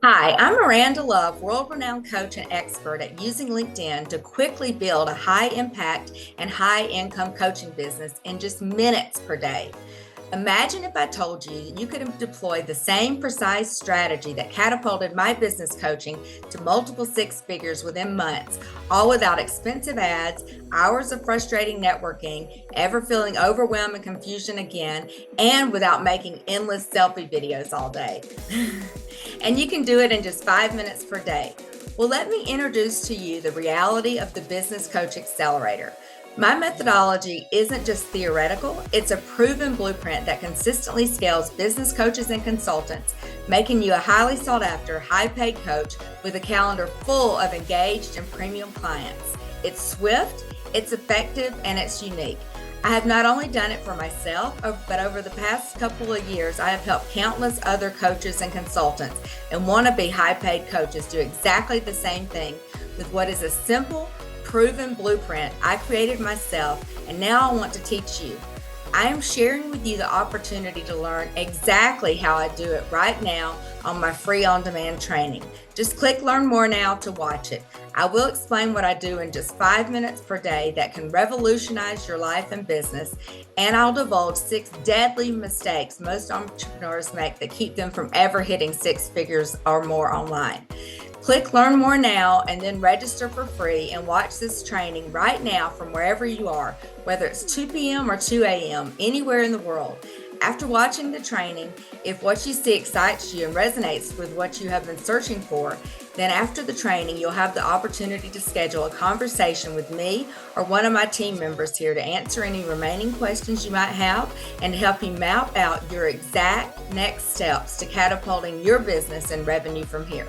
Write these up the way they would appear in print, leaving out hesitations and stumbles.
Hi, I'm Myranda Love, world-renowned coach and expert at using LinkedIn to quickly build a high-impact and high-income coaching business in just minutes per day. Imagine if I told you you could deploy the same precise strategy that catapulted my business coaching to multiple six figures within months, all without expensive ads, hours of frustrating networking, ever feeling overwhelmed and confusion again, and without making endless selfie videos all day. And you can do it in just 5 minutes per day. Well, let me introduce to you the reality of the Business Coach Accelerator. My methodology isn't just theoretical, it's a proven blueprint that consistently scales business coaches and consultants, making you a highly sought after, high paid coach with a calendar full of engaged and premium clients. It's swift, it's effective, and it's unique. I have not only done it for myself, but over the past couple of years, I have helped countless other coaches and consultants and wannabe high paid coaches do exactly the same thing with what is a simple, proven blueprint I created myself, and now I want to teach you. I am sharing with you the opportunity to learn exactly how I do it right now on my free on-demand training. Just click Learn More now to watch it. I will explain what I do in just 5 minutes per day that can revolutionize your life and business, and I'll divulge 6 deadly mistakes most entrepreneurs make that keep them from ever hitting six figures or more online. Click Learn More now and then register for free and watch this training right now from wherever you are, whether it's 2 p.m. or 2 a.m., anywhere in the world. After watching the training, if what you see excites you and resonates with what you have been searching for, then after the training, you'll have the opportunity to schedule a conversation with me or one of my team members here to answer any remaining questions you might have and to help you map out your exact next steps to catapulting your business and revenue from here.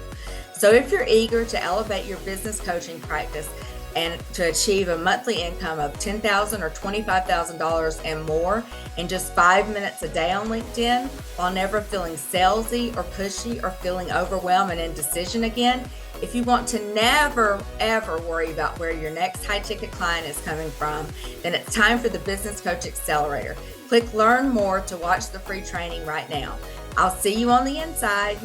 So if you're eager to elevate your business coaching practice and to achieve a monthly income of $10,000 or $25,000 and more in just 5 minutes a day on LinkedIn while never feeling salesy or pushy or feeling overwhelmed and indecision again, if you want to never, ever worry about where your next high-ticket client is coming from, then it's time for the Business Coach Accelerator. Click Learn More to watch the free training right now. I'll see you on the inside.